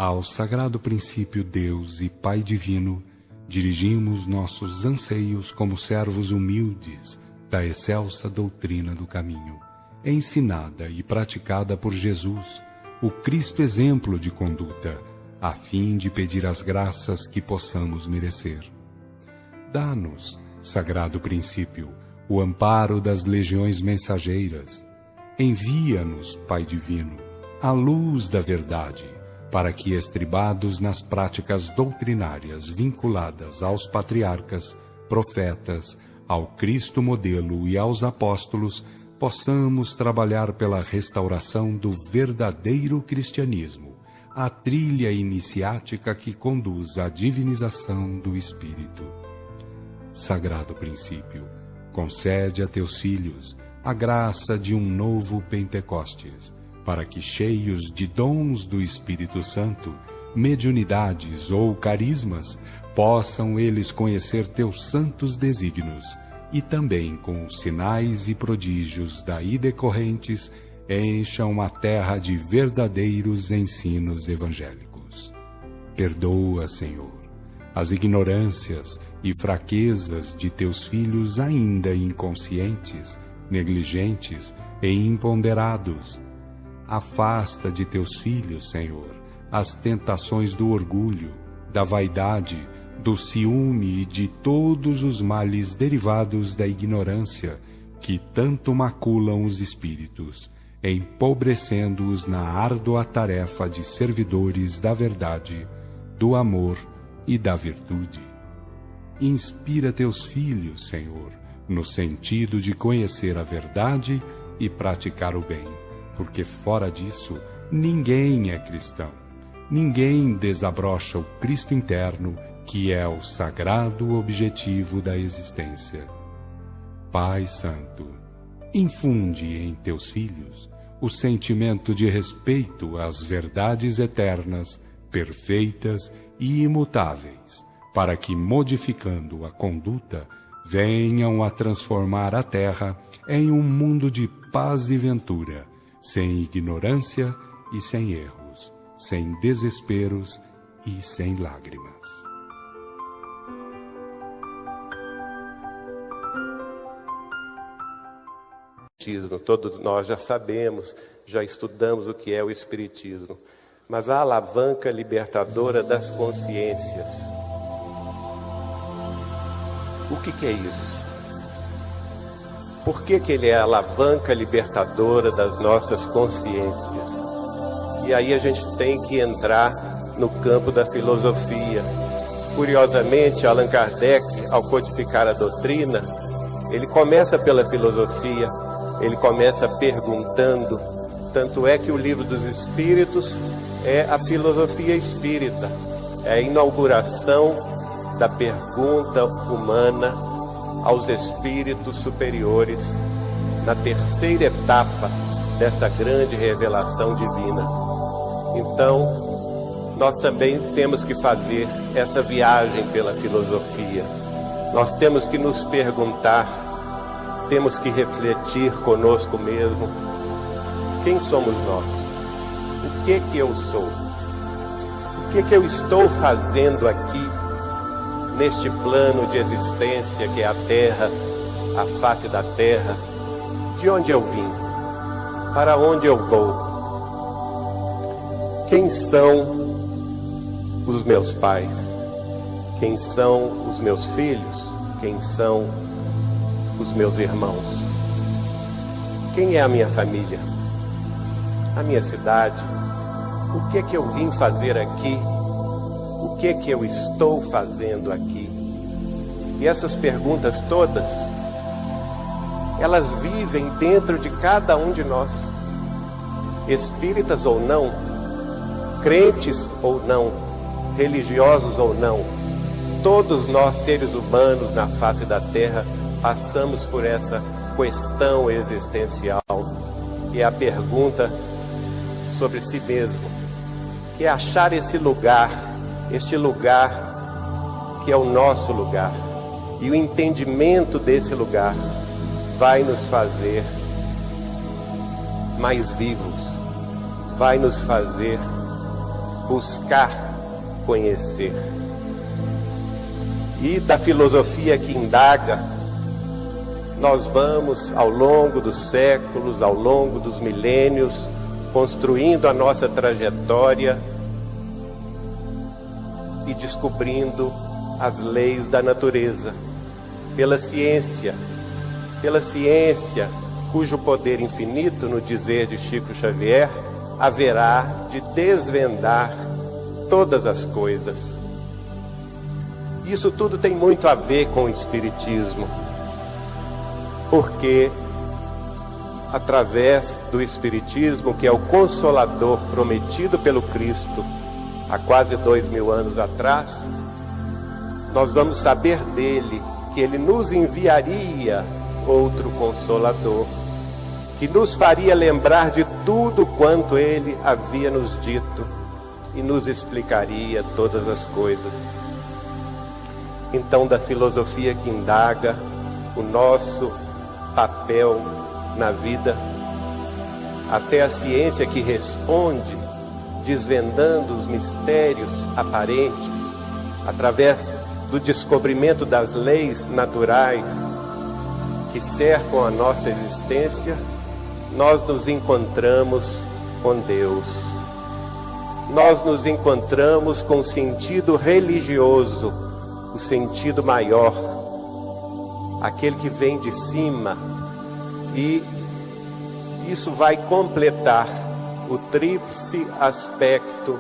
Ao sagrado princípio Deus e Pai divino, dirigimos nossos anseios como servos humildes da excelsa doutrina do caminho, ensinada e praticada por Jesus, o Cristo exemplo de conduta, a fim de pedir as graças que possamos merecer. Dá-nos, sagrado princípio, o amparo das legiões mensageiras. Envia-nos, Pai divino, a luz da verdade, para que, estribados nas práticas doutrinárias vinculadas aos patriarcas, profetas, ao Cristo modelo e aos apóstolos, possamos trabalhar pela restauração do verdadeiro cristianismo, a trilha iniciática que conduz à divinização do Espírito. Sagrado princípio, concede a teus filhos a graça de um novo Pentecostes, para que, cheios de dons do Espírito Santo, mediunidades ou carismas, possam eles conhecer teus santos desígnios e também, com os sinais e prodígios daí decorrentes, encham a terra de verdadeiros ensinos evangélicos. Perdoa, Senhor, as ignorâncias e fraquezas de teus filhos ainda inconscientes, negligentes e imponderados. Afasta de teus filhos, Senhor, as tentações do orgulho, da vaidade, do ciúme e de todos os males derivados da ignorância que tanto maculam os espíritos, empobrecendo-os na árdua tarefa de servidores da verdade, do amor e da virtude. Inspira teus filhos, Senhor, no sentido de conhecer a verdade e praticar o bem, porque fora disso ninguém é cristão. Ninguém desabrocha o Cristo interno, que é o sagrado objetivo da existência. Pai Santo, infunde em teus filhos o sentimento de respeito às verdades eternas, perfeitas e imutáveis, para que, modificando a conduta, venham a transformar a terra em um mundo de paz e ventura, sem ignorância e sem erros, sem desesperos e sem lágrimas. Todos nós já sabemos, já estudamos o que é o Espiritismo, mas a alavanca libertadora das consciências. O que é isso? Por que ele é a alavanca libertadora das nossas consciências? E aí a gente tem que entrar no campo da filosofia. Curiosamente, Allan Kardec, ao codificar a doutrina, ele começa pela filosofia, ele começa perguntando. Tanto é que o Livro dos Espíritos é a filosofia espírita, é a inauguração da pergunta humana aos espíritos superiores, na terceira etapa desta grande revelação divina. Então, nós também temos que fazer essa viagem pela filosofia. Nós temos que nos perguntar, temos que refletir conosco mesmo: quem somos nós? O que eu sou? O que eu estou fazendo aqui, neste plano de existência que é a Terra, a face da Terra? De onde eu vim? Para onde eu vou? Quem são os meus pais? Quem são os meus filhos? Quem são os meus irmãos? Quem é a minha família? A minha cidade? O que eu vim fazer aqui? O que eu estou fazendo aqui? E essas perguntas todas, elas vivem dentro de cada um de nós, espíritas ou não, crentes ou não, religiosos ou não. Todos nós, seres humanos na face da Terra, passamos por essa questão existencial, que é a pergunta sobre si mesmo, que é achar esse lugar, este lugar que é o nosso lugar. E o entendimento desse lugar vai nos fazer mais vivos, vai nos fazer buscar conhecer. E da filosofia que indaga, nós vamos, ao longo dos séculos, ao longo dos milênios, construindo a nossa trajetória e descobrindo as leis da natureza, pela ciência cujo poder infinito, no dizer de Chico Xavier, haverá de desvendar todas as coisas. Isso tudo tem muito a ver com o Espiritismo, porque através do Espiritismo, que é o Consolador prometido pelo Cristo há quase 2000 anos atrás, nós vamos saber dele que ele nos enviaria outro Consolador, que nos faria lembrar de tudo quanto ele havia nos dito e nos explicaria todas as coisas. Então, da filosofia que indaga o nosso papel na vida, até a ciência que responde, desvendando os mistérios aparentes, através do descobrimento das leis naturais que cercam a nossa existência, nós nos encontramos com Deus. Nós nos encontramos com o sentido religioso, o sentido maior, aquele que vem de cima, e isso vai completar o tríplice aspecto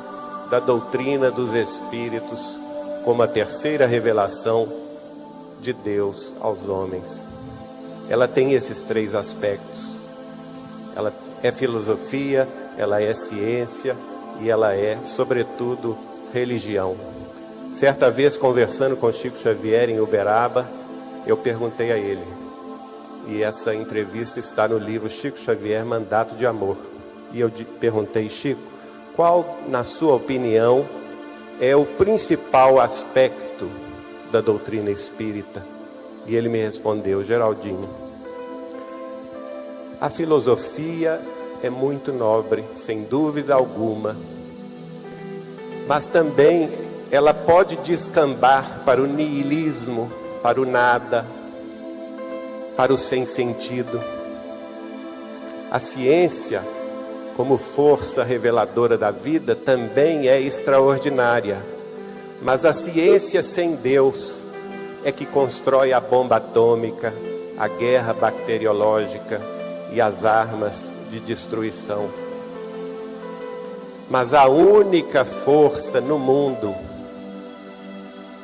da doutrina dos Espíritos como a terceira revelação de Deus aos homens. Ela tem esses três aspectos. Ela é filosofia, ela é ciência e ela é, sobretudo, religião. Certa vez, conversando com Chico Xavier em Uberaba, eu perguntei a ele, e essa entrevista está no livro Chico Xavier, Mandato de Amor, e eu perguntei: Chico, qual, na sua opinião, é o principal aspecto da doutrina espírita? E ele me respondeu: Geraldinho, a filosofia é muito nobre, sem dúvida alguma, mas também ela pode descambar para o niilismo, para o nada, para o sem sentido. A ciência, como força reveladora da vida, também é extraordinária, mas a ciência sem Deus é que constrói a bomba atômica, a guerra bacteriológica e as armas de destruição. Mas a única força no mundo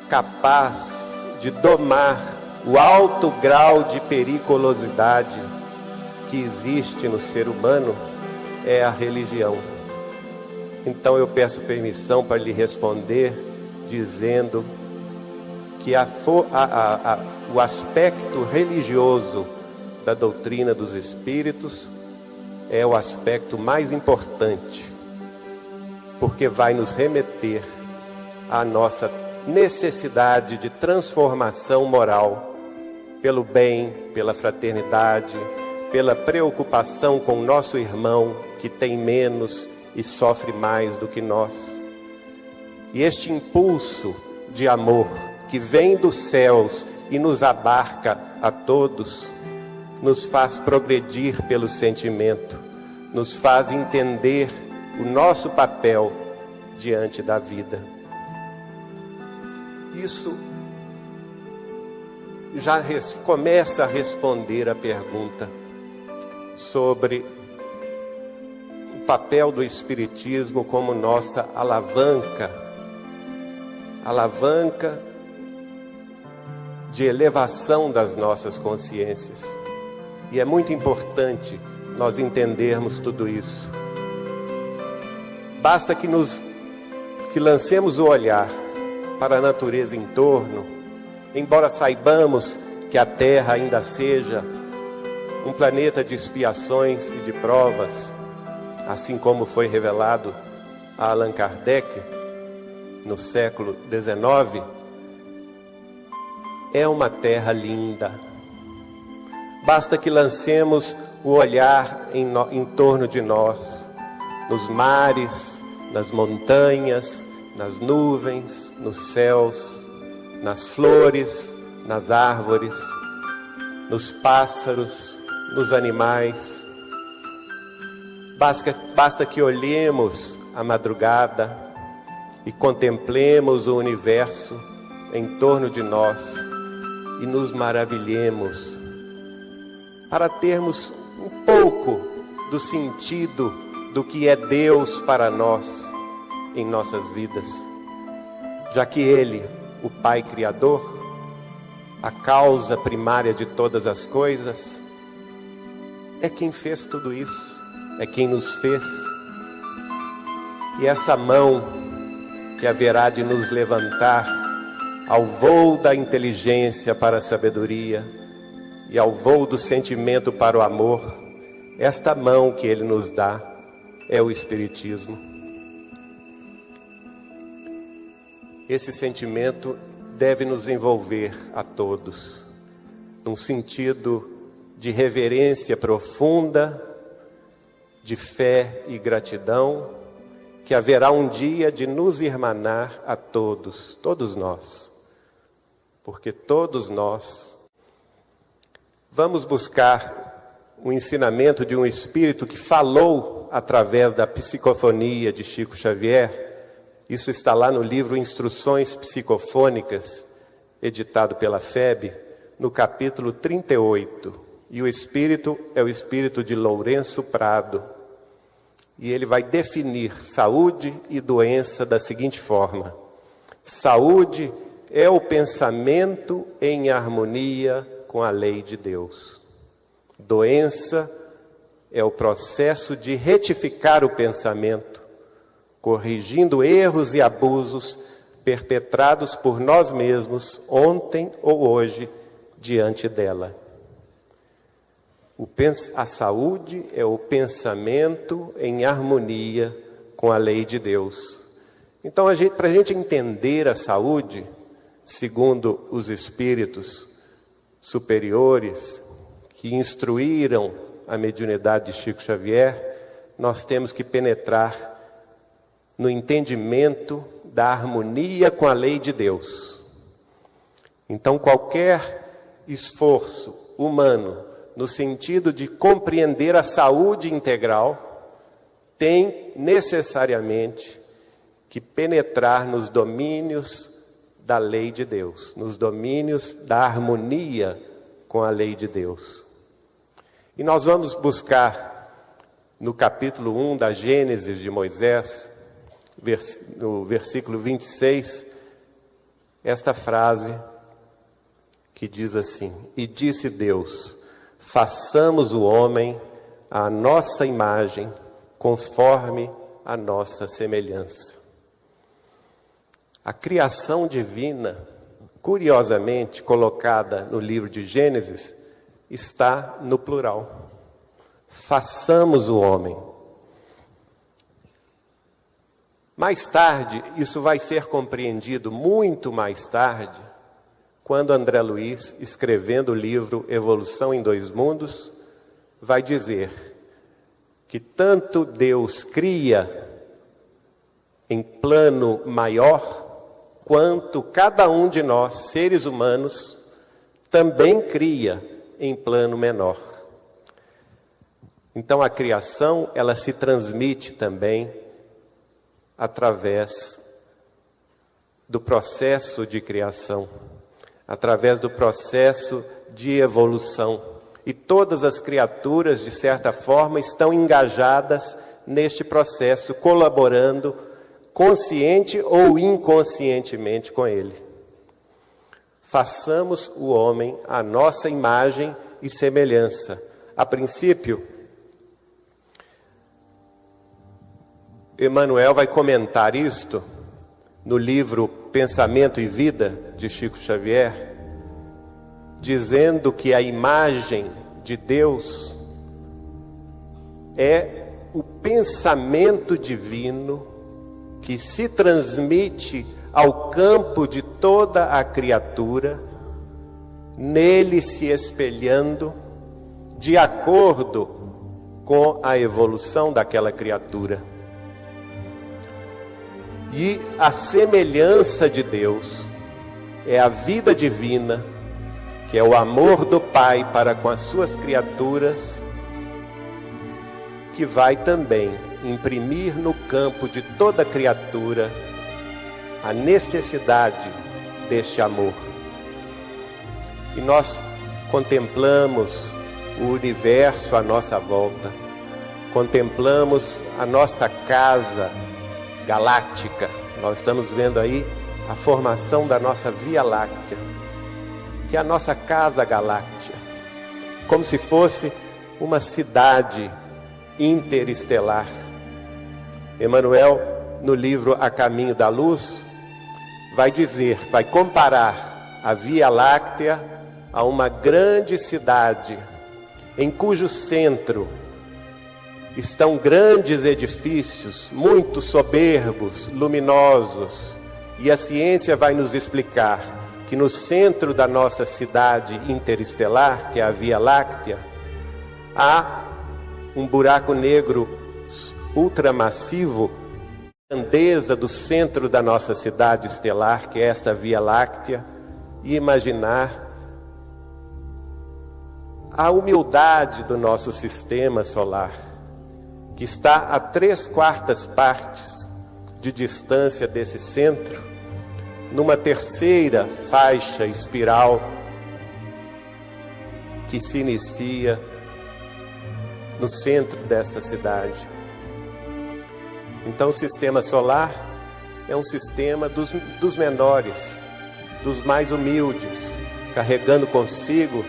capaz de domar o alto grau de periculosidade que existe no ser humano é a religião. Então eu peço permissão para lhe responder dizendo que o aspecto religioso da doutrina dos Espíritos é o aspecto mais importante, porque vai nos remeter à nossa necessidade de transformação moral, pelo bem, pela fraternidade, pela preocupação com o nosso irmão que tem menos e sofre mais do que nós. E este impulso de amor que vem dos céus e nos abarca a todos, nos faz progredir pelo sentimento, nos faz entender o nosso papel diante da vida. Isso já começa a responder a pergunta sobre o papel do Espiritismo como nossa alavanca de elevação das nossas consciências. E é muito importante nós entendermos tudo isso. Basta que lancemos o olhar para a natureza em torno, embora saibamos que a Terra ainda seja um planeta de expiações e de provas, assim como foi revelado a Allan Kardec no século XIX, é uma terra linda. Basta que lancemos o olhar em torno de nós, nos mares, nas montanhas, nas nuvens, nos céus, nas flores, nas árvores, nos pássaros, nos animais. Basta que olhemos a madrugada e contemplemos o universo em torno de nós e nos maravilhemos, para termos um pouco do sentido do que é Deus para nós em nossas vidas, já que Ele, o Pai Criador, a causa primária de todas as coisas, é quem fez tudo isso, é quem nos fez. E essa mão que haverá de nos levantar ao voo da inteligência para a sabedoria e ao voo do sentimento para o amor, esta mão que Ele nos dá é o Espiritismo. Esse sentimento deve nos envolver a todos, num sentido de reverência profunda, de fé e gratidão, que haverá um dia de nos irmanar a todos, todos nós, porque todos nós vamos buscar o ensinamento de um espírito que falou através da psicofonia de Chico Xavier. Isso está lá no livro Instruções Psicofônicas, editado pela FEB, no capítulo 38. E o espírito é o espírito de Lourenço Prado. E ele vai definir saúde e doença da seguinte forma: saúde é o pensamento em harmonia com a lei de Deus. Doença é o processo de retificar o pensamento, corrigindo erros e abusos perpetrados por nós mesmos ontem ou hoje diante dela. A saúde é o pensamento em harmonia com a lei de Deus. Então, para a gente entender a saúde, segundo os espíritos superiores que instruíram a mediunidade de Chico Xavier, nós temos que penetrar no entendimento da harmonia com a lei de Deus. Então, qualquer esforço humano no sentido de compreender a saúde integral tem necessariamente que penetrar nos domínios da lei de Deus, nos domínios da harmonia com a lei de Deus. E nós vamos buscar no capítulo 1 da Gênesis de Moisés, no versículo 26, esta frase que diz assim: e disse Deus, façamos o homem à nossa imagem, conforme a nossa semelhança. A criação divina, curiosamente colocada no livro de Gênesis, está no plural. Façamos o homem. Mais tarde, isso vai ser compreendido muito mais tarde, quando André Luiz, escrevendo o livro Evolução em Dois Mundos, vai dizer que tanto Deus cria em plano maior, quanto cada um de nós, seres humanos, também cria em plano menor. Então a criação, ela se transmite também através do processo de criação, através do processo de evolução. E todas as criaturas, de certa forma, estão engajadas neste processo, colaborando consciente ou inconscientemente com ele. Façamos o homem à nossa imagem e semelhança. A princípio, Emmanuel vai comentar isto no livro Pensamento e Vida, de Chico Xavier, dizendo que a imagem de Deus é o pensamento divino que se transmite ao campo de toda a criatura, nele se espelhando de acordo com a evolução daquela criatura. E a semelhança de Deus é a vida divina, que é o amor do Pai para com as suas criaturas, que vai também imprimir no campo de toda criatura a necessidade deste amor. E nós contemplamos o universo à nossa volta, contemplamos a nossa casa galáctica. Nós estamos vendo aí a formação da nossa Via Láctea, que é a nossa casa galáctea, como se fosse uma cidade interestelar. Emmanuel, no livro A Caminho da Luz, vai comparar a Via Láctea a uma grande cidade, em cujo centro estão grandes edifícios, muito soberbos, luminosos, e a ciência vai nos explicar que no centro da nossa cidade interestelar, que é a Via Láctea, há um buraco negro ultramassivo, a grandeza do centro da nossa cidade estelar, que é esta Via Láctea, e imaginar a humildade do nosso sistema solar, que está a 3/4 partes de distância desse centro, numa terceira faixa espiral que se inicia no centro desta cidade. Então o sistema solar é um sistema dos menores, dos mais humildes, carregando consigo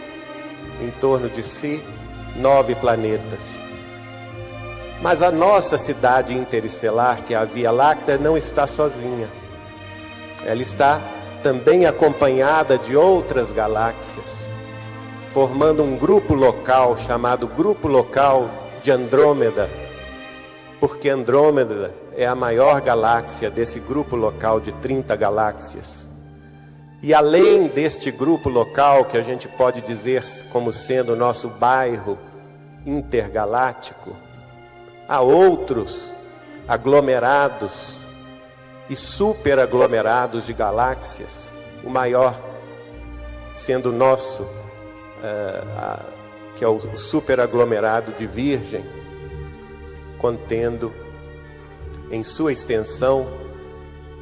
em torno de si 9 planetas. Mas a nossa cidade interestelar, que é a Via Láctea, não está sozinha. Ela está também acompanhada de outras galáxias, formando um grupo local chamado Grupo Local de Andrômeda, porque Andrômeda é a maior galáxia desse grupo local de 30 galáxias. E além deste grupo local, que a gente pode dizer como sendo o nosso bairro intergaláctico, há outros aglomerados e superaglomerados de galáxias, o maior sendo o nosso, que é o superaglomerado de Virgem, contendo em sua extensão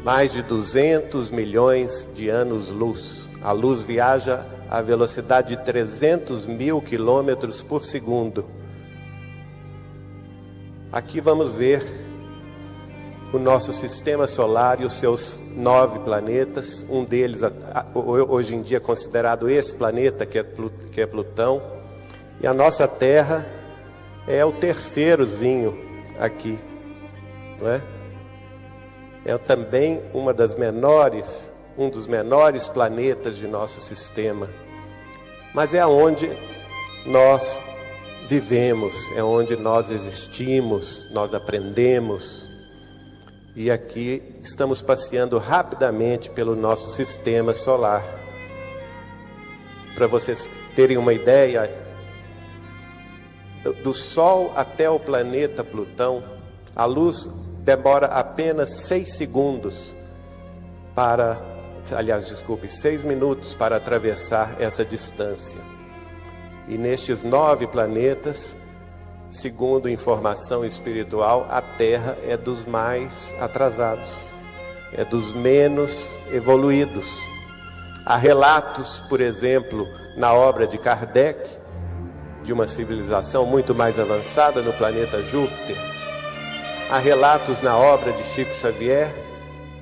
mais de 200 milhões de anos-luz. A luz viaja à velocidade de 300 mil quilômetros por segundo. Aqui vamos ver o nosso sistema solar e os seus 9 planetas. Um deles, hoje em dia, considerado esse planeta, que é Plutão. E a nossa Terra é o terceirozinho aqui, não é? É também um dos menores planetas de nosso sistema. Mas é onde nós vivemos, é onde nós existimos, nós aprendemos. E aqui estamos passeando rapidamente pelo nosso sistema solar. Para vocês terem uma ideia, do Sol até o planeta Plutão, a luz demora apenas 6 minutos para atravessar essa distância. E nestes 9 planetas, segundo informação espiritual, a Terra é dos mais atrasados, é dos menos evoluídos. Há relatos, por exemplo, na obra de Kardec, de uma civilização muito mais avançada no planeta Júpiter. Há relatos na obra de Chico Xavier,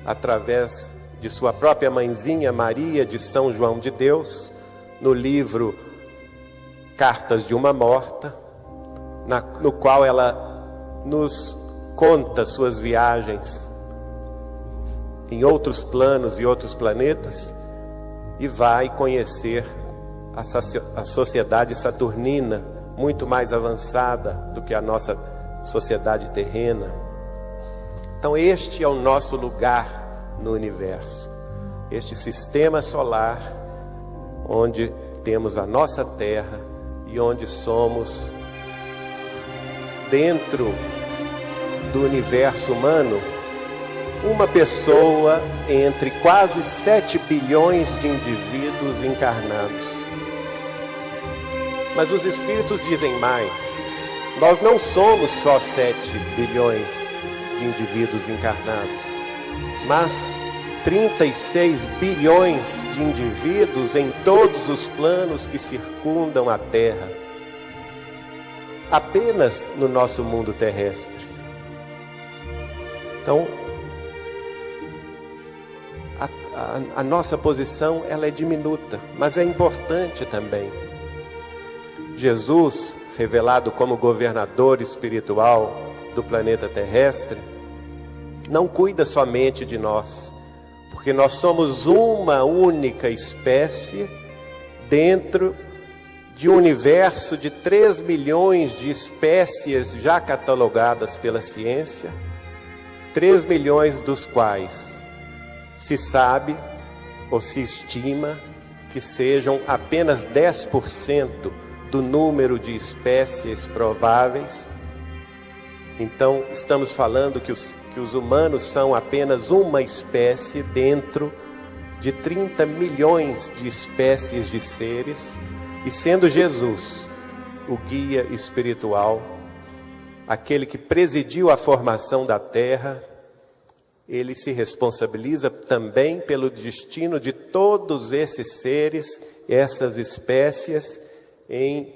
através de sua própria mãezinha Maria de São João de Deus, no livro Cartas de uma Morta, no qual ela nos conta suas viagens em outros planos e outros planetas, e vai conhecer a sociedade saturnina, muito mais avançada do que a nossa sociedade terrena. Então este é o nosso lugar no universo, este sistema solar, onde temos a nossa Terra e onde somos, dentro do universo humano, uma pessoa entre quase 7 bilhões de indivíduos encarnados. Mas os espíritos dizem mais. Nós não somos só 7 bilhões de indivíduos encarnados, mas 36 bilhões de indivíduos em todos os planos que circundam a Terra, apenas no nosso mundo terrestre. Então, a nossa posição ela é diminuta, mas é importante também. Jesus, revelado como governador espiritual do planeta terrestre, não cuida somente de nós, porque nós somos uma única espécie dentro de um universo de 3 milhões de espécies já catalogadas pela ciência, 3 milhões dos quais se sabe ou se estima que sejam apenas 10% do número de espécies prováveis. Então, estamos falando que os humanos são apenas uma espécie dentro de 30 milhões de espécies de seres, e sendo Jesus o guia espiritual, aquele que presidiu a formação da Terra, ele se responsabiliza também pelo destino de todos esses seres, essas espécies, em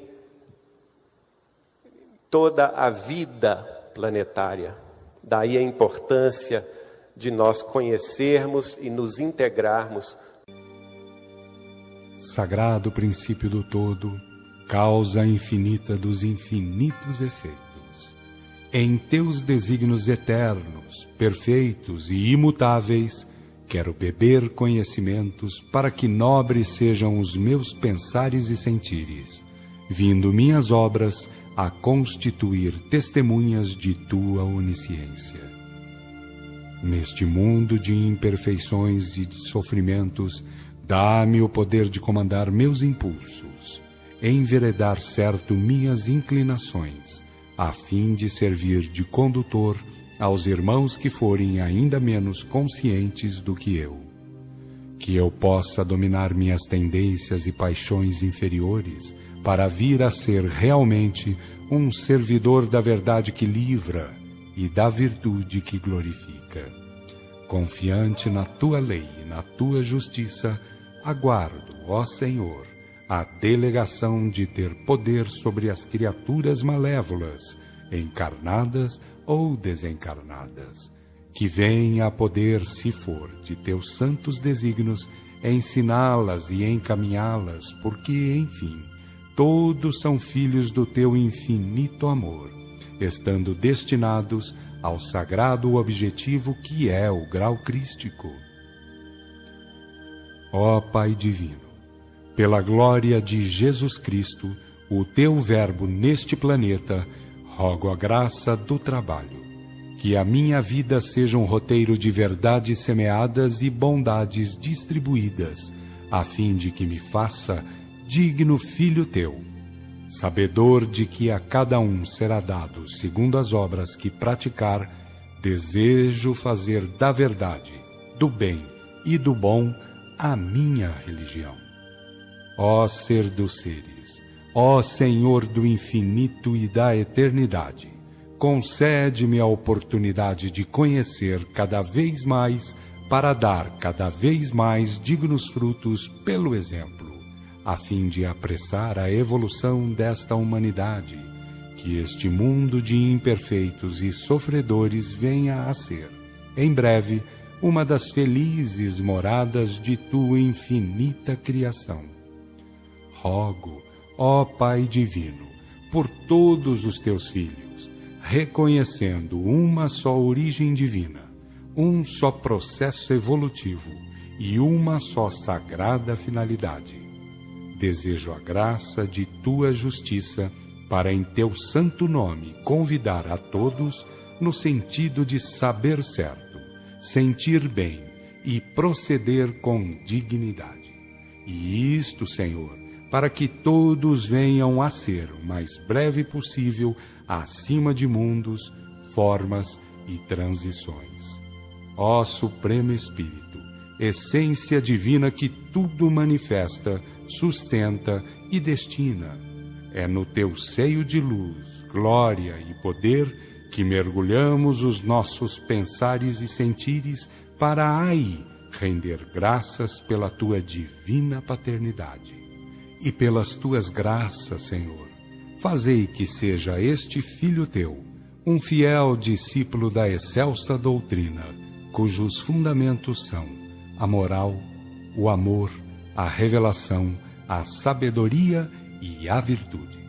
toda a vida planetária. Daí a importância de nós conhecermos e nos integrarmos. Sagrado princípio do todo, causa infinita dos infinitos efeitos. Em teus desígnios eternos, perfeitos e imutáveis, quero beber conhecimentos para que nobres sejam os meus pensares e sentires, vindo minhas obras a constituir testemunhas de tua onisciência. Neste mundo de imperfeições e de sofrimentos, dá-me o poder de comandar meus impulsos, enveredar certo minhas inclinações, a fim de servir de condutor aos irmãos que forem ainda menos conscientes do que eu. Que eu possa dominar minhas tendências e paixões inferiores, para vir a ser realmente um servidor da verdade que livra e da virtude que glorifica. Confiante na tua lei e na tua justiça, aguardo, ó Senhor, a delegação de ter poder sobre as criaturas malévolas, encarnadas ou desencarnadas, que venha a poder, se for de teus santos desígnios, ensiná-las e encaminhá-las, porque, enfim, todos são filhos do teu infinito amor, estando destinados ao sagrado objetivo que é o grau crístico. Ó Pai Divino, pela glória de Jesus Cristo, o teu Verbo neste planeta, rogo a graça do trabalho, que a minha vida seja um roteiro de verdades semeadas e bondades distribuídas, a fim de que me faça digno filho teu, sabedor de que a cada um será dado segundo as obras que praticar. Desejo fazer da verdade, do bem e do bom a minha religião. Ó Ser dos seres, ó Senhor do infinito e da eternidade, concede-me a oportunidade de conhecer cada vez mais, para dar cada vez mais dignos frutos pelo exemplo, a fim de apressar a evolução desta humanidade, que este mundo de imperfeitos e sofredores venha a ser, em breve, uma das felizes moradas de tua infinita criação. Rogo, ó Pai Divino, por todos os teus filhos, reconhecendo uma só origem divina, um só processo evolutivo e uma só sagrada finalidade. Desejo a graça de tua justiça para em teu santo nome convidar a todos no sentido de saber certo, sentir bem e proceder com dignidade. E isto, Senhor, para que todos venham a ser o mais breve possível acima de mundos, formas e transições. ó Supremo Espírito, essência divina que tudo manifesta, sustenta e destina. É no teu seio de luz, glória e poder que mergulhamos os nossos pensares e sentires para aí render graças pela tua divina paternidade. E pelas tuas graças, Senhor, fazei que seja este Filho teu um fiel discípulo da excelsa doutrina, cujos fundamentos são a moral, o amor, a revelação, a sabedoria e a virtude.